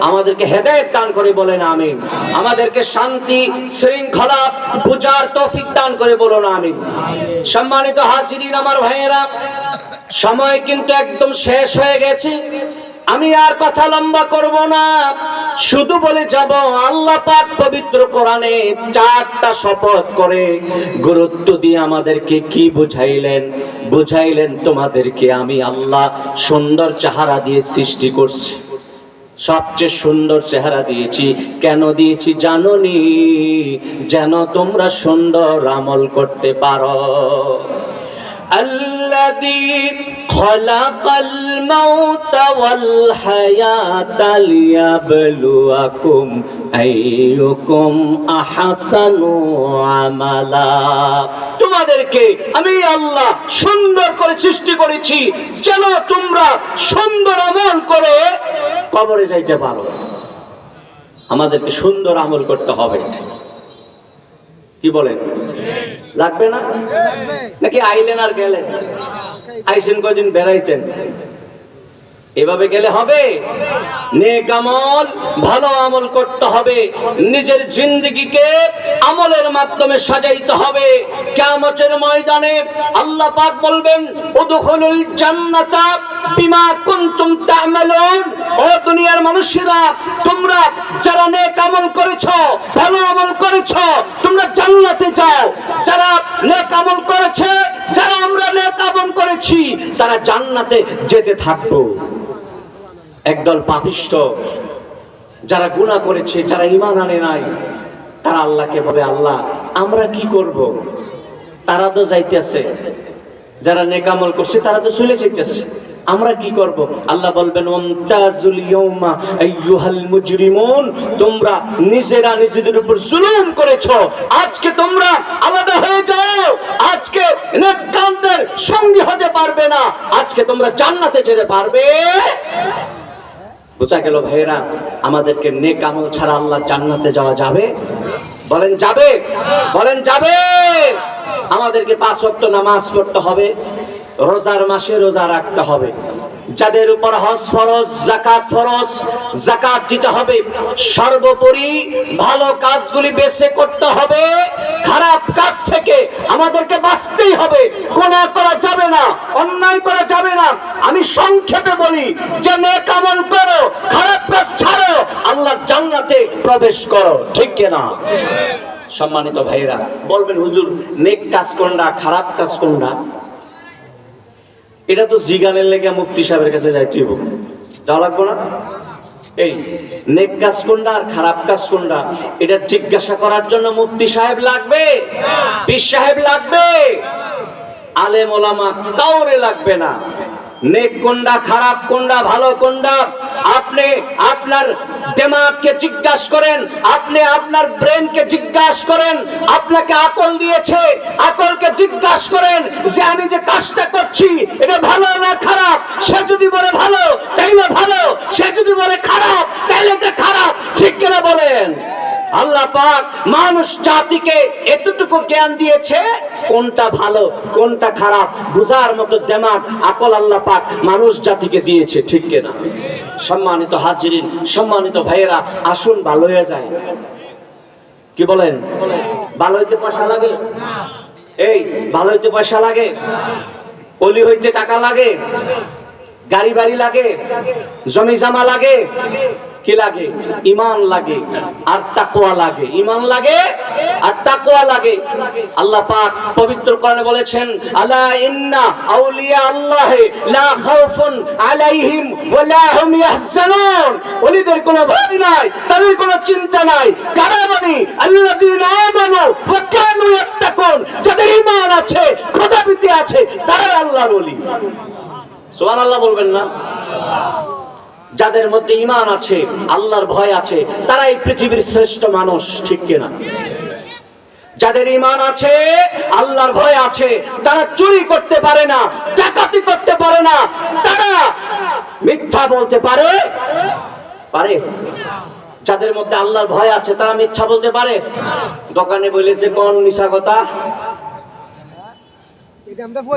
আমাদেরকে হেদায়েত দান করে বলেন আমিন। আমাদেরকে শান্তি শৃঙ্খলা বুঝার তৌফিক দান করে বলুন আমিন। সম্মানিত হাজিরিন আমার ভাইয়েরা, সময় কিন্তু একদম শেষ হয়ে গেছে। আমি আর কথা লম্বা করব না, শুধু বলে যাব আল্লাহ পাক পবিত্র কোরআনে 4টা শপথ করে গুরুত্ব দিয়ে আমাদেরকে কি বুঝাইলেন তোমাদেরকে আমি আল্লাহ সুন্দর চেহারা দিয়ে সৃষ্টি করছি, সবচেয়ে সুন্দর চেহারা দিয়েছি। কেন দিয়েছি জানোনি? যেন তোমরা সুন্দর আমল করতে পারো। الذي خلق الموت والحياة ليبلوكم أيكم أحسن عملا। তোমাদেরকে আমি আল্লাহ সুন্দর করে সৃষ্টি করেছি যেন তোমরা সুন্দর আমল করে কবরে যাইতে পারো। আমাদেরকে সুন্দর আমল করতে হবে, কি বলেন? লাগবে না? নাকি আইলেন আর গেলেন? আইসেন কদিন বেড়াইছেন, এভাবে গেলে হবে? নেক আমল ভালো আমল করতে হবে, নিজের জিন্দেগিকে আমলের মাধ্যমে সাজাইতে হবে। কিয়ামতের ময়দানে আল্লাহ পাক বলবেন উদখুলুল জান্নাতা বিমা কুনতুম তা'মালুন। ও দুনিয়ার মানুষেরা, তোমরা যারা নেক আমল করেছো, ভালো আমল করেছো, তোমরা জান্নাতে যাও। যারা নেক আমল করেছে, যারা আমরা নেক আমল করেছি, তারা জান্নাতে যেতে থাকবো। একদল পাপিষ্ঠ যারা গুনাহ করেছে, যারা ঈমান আনে নাই, তারা আল্লাহকে বলে আল্লাহ আমরা কি করব? তারা তো যাইতেছে, যারা নেক আমল করছে তারা তো চলে যাইতেছে, আমরা কি করব? আল্লাহ বলবেন ওয়ামতাজুল ইয়াউমা আইয়ুহাল মুজরিমুন, তোমরা নিজেরা নিজেদের উপর জুলুম করেছো, আজকে তোমরা আলাদা হয়ে যাও। আজকে নেককারদের সঙ্গী হতে পারবে না, আজকে তোমরা জান্নাতে যেতে পারবে। বোঝা গেল ভাইয়েরা, আমাদেরকে নেক আমল ছাড়া আল্লাহ জান্নাতে যাওয়া যাবে? বলেন যাবে? বলেন যাবে? আমাদেরকে 5 ওয়াক্ত নামাজ পড়তে হবে, রোজার মাসে রোজা রাখতে হবে, যাদের উপর হজ ফরজ, যাকাত ফরজ, যাকাত দিতে হবে। সর্বোপরি ভালো কাজগুলি বেছে করতে হবে, খারাপ কাজ থেকে আমাদেরকে বাঁচতেই হবে। গুনাহ করা যাবে না, অন্যায় করা যাবে না। আমি সংক্ষেপে বলি যে নেক আমল করো, খারাপ কাজ ছাড়ো, আল্লাহর জান্নাতে প্রবেশ করো, ঠিক কি না? সম্মানিত ভাইরা, বলবেন হুজুর নেক কাজ কোনটা, খারাপ কাজ কোনটা? এটা তো জিগানের লেগে মুফতি সাহেবের কাছে যাইতে হইব, যাওয়া লাগবো না? এই নেক কাজ কোনটা আর খারাপ কাজ কোনটা, এটা জিজ্ঞাসা করার জন্য মুফতি সাহেব লাগবে, পীর সাহেব লাগবে, আলেম ওলামা কাউরে লাগবে না। নেক কোনটা, খারাপ কোনটা, ভালো কোনটা, আপনি আপনার দিমাগকে জিজ্ঞাসা করেন, আপনি আপনার ব্রেনকে জিজ্ঞাসা করেন। আপনাকে আকল দিয়েছে, আকলকে জিজ্ঞাসা করেন যে আমি যে কাজটা করছি এটা ভালো না খারাপ। সে যদি বলে ভালো তাইলে ভালো, সে যদি বলে খারাপ তাইলে এটা খারাপ, ঠিক কিনা বলেন? আল্লাহ পাক মানুষ জাতিকে এতটুকু জ্ঞান দিয়েছে, কোনটা ভালো কোনটা খারাপ বুঝার মতো দিমাগ, আকল আল্লাহ পাক মানুষ জাতিকে দিয়েছে, ঠিক কিনা? সম্মানিত হাজিরিন, সম্মানিত ভাইয়েরা, আসুন ভালো হয়ে যায়। কি বলেন? ভালো হইতে পয়সা লাগে? এই ভালো হইতে পয়সা লাগে? অলি হইতে টাকা লাগে? গাড়ি বাড়ি লাগে? জমি জমা লাগে? কি লাগে? ঈমান লাগে আর তাকওয়া লাগে। ঈমান লাগে আর তাকওয়া লাগে। আল্লাহ পাক পবিত্র কোরআনে বলেছেন আলা ইন্না আউলিয়া আল্লাহি লা খাউফুন আলাইহিম ওয়া লা হুম ইয়াহজানুন। ওলিদের কোনো ভয় নাই, তাদের কোনো চিন্তা নাই। কারা বলি? আল্লাযীনা আমানু ওয়া কানু ইয়াত্তাকুন, যাদের ঈমান আছে, খোদাভীতি আছে, তারাই আল্লাহর ওলি। সুবহানাল্লাহ বলবেন না? যাদের মধ্যে ঈমান আছে, আল্লাহর ভয় আছে, তারাই পৃথিবীর শ্রেষ্ঠ মানুষ, ঠিক কিনা? যাদের ঈমান আছে, আল্লাহর ভয় আছে, তারা চুরি করতে পারে না, ডাকাতি করতে পারে না, তারা মিথ্যা বলতে পারে? পারে? যাদের মধ্যে আল্লাহর ভয় আছে তারা মিথ্যা বলতে পারে? দোকানে বলেছে কোন মিছা কথা?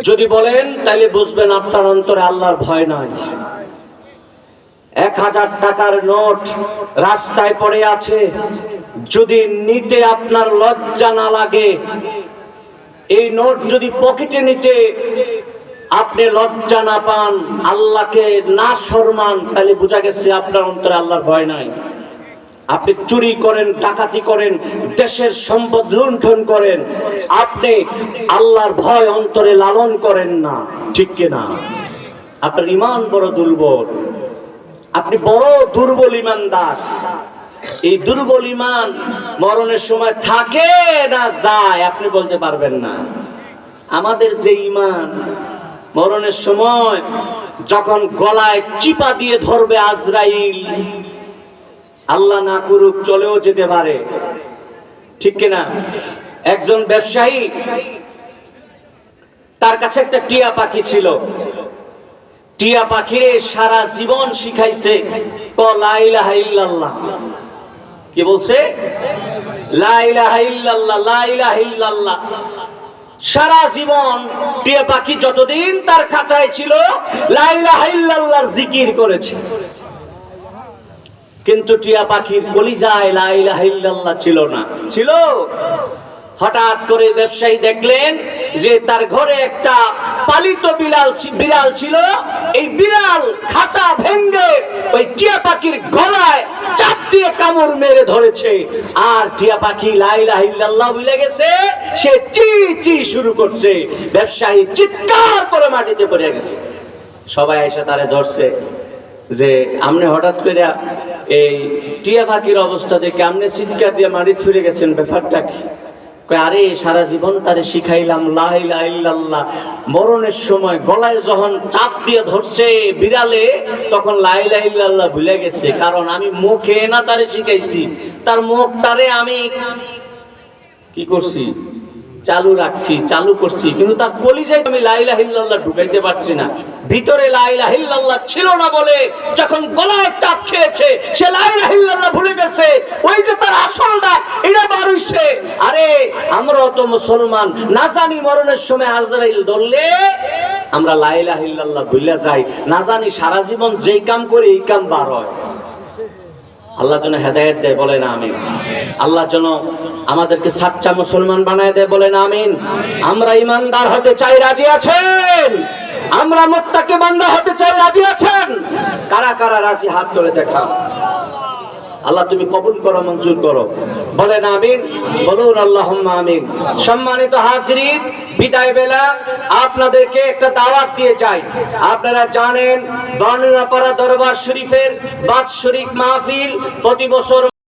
যদি বলেন তাহলে বুঝবেন আপনার অন্তরে আল্লাহর ভয় নাই। 1000 টাকার নোট রাস্তায় পড়ে আছে, যদি নিতে আপনার লজ্জা না লাগে, এই নোট যদি পকেটে নিতে আপনি লজ্জা না পান, আল্লাহকে না সম্মান, তাহলে বোঝা গেছে আপনার অন্তরে আল্লাহর ভয় নাই। আপনি চুরি করেন, ডাকাতি করেন, দেশের সম্পদ লুণ্ঠন করেন, আপনি আল্লাহর ভয় অন্তরে লালন করেন না, ঠিক কিনা? আপনার ঈমান বড় দুর্বল, আপনি বড় দুর্বল ঈমানদার। এই দুর্বল ঈমান মরণের সময় থাকে না যায় আপনি বলতে পারবেন না। আমাদের যে ঈমান মরণের সময় যখন গলায় চিপা দিয়ে ধরবে আজরাইল, আল্লাহ না করুক চলেও যেতে পারে, ঠিক কিনা? একজন ব্যবসায়ী, তার কাছে একটা টিয়া পাখি ছিল। টিয়া পাখিরে সারা জীবন শিখাইছে লা ইলাহা ইল্লাল্লাহ। কি বলছে? লা ইলাহা ইল্লাল্লাহ, লা ইলাহা ইল্লাল্লাহ। সারা জীবন টিয়া পাখি যতদিন তার খাঁচায় ছিল লা ইলাহা ইল্লাল্লাহর জিকির করেছে, কিন্তু টিয়া পাখির কলিজায় লা ইলাহা ইল্লাল্লাহ ছিল না। ছিল? হঠাৎ করে ব্যবসায়ী দেখলেন যে তার ঘরে একটা পালিত বিড়াল ছিল। এই বিড়াল খাঁচা ভেঙে ওই টিয়া পাখির গলায় চাপ দিয়ে কামড় মেরে ধরেছে, আর টিয়া পাখি লা ইলাহা ইল্লাল্লাহ ভুলে গেছে। সে চি চি শুরু করছে, ব্যবসায়ী চিৎকার করে মাটিতে পড়ে গেছে। সবাই এসে তারে ধরছে যে আপনি হঠাৎ করে এই টিয়া পাখির অবস্থা দেখে আপনি চিৎকার দিয়ে মাটিতে ফিরে গেছেন, ব্যাপারটা কি? আরে সারা জীবন তারে শিখাইলাম লা ইলাহা ইল্লাল্লাহ, মরণের সময় গলায় যখন চাপ দিয়ে ধরছে বিড়ালে, তখন লা ইলাহা ইল্লাল্লাহ ভুলে গেছে। কারণ আমি মুখে না তারে শিখাইছি, তার মুখটারে আমি কি করছি? চালু রাখছি, চালু করছি, কিন্তু তার কলিজায় আমি লা ইলাহা ইল্লাল্লাহ ঢুকাইতে পারছি না। ভিতরে লা ইলাহা ইল্লাল্লাহ ছিল না বলে যখন গলায় চাপ খেয়েছে সে লা ইলাহা ইল্লাল্লাহ ভুলে গেছে। ওই যে তার আসল ডাক, এটা বার হইছে। আরে আমরাও তো মুসলমান, না জানি মরণের সময় আজরাইল ধরলে আমরা লা ইলাহা ইল্লাল্লাহ ভুলে যাই, না জানি সারা জীবন যেই কাম করে এই কাম বার হয়। আল্লাহ যেন হেদায়েত দেয়, বলেন আমিন। আল্লাহ যেন আমাদেরকে সাচ্চা মুসলমান বানায় দেয়, বলেন আমিন। আমরা ইমানদার হতে চাই, রাজি আছেন? আমরা মুত্তাকি বান্দা হতে চাই, রাজি আছেন? কারা কারা রাজি? হাত তুলে দেখান। আল্লাহ তুমি কবুল করো, মঞ্জুর করো, বলেন আমিন। বলুন আল্লাহুম্মা আমিন। সম্মানিত হাজিরিন, বিদায় বেলা আপনাদেরকে একটা দাওয়াত দিয়ে যাই। আপনারা জানেন বর্ণনাপাড়া দরবার শরীফের বাৎসরিক মাহফিল প্রতি বছর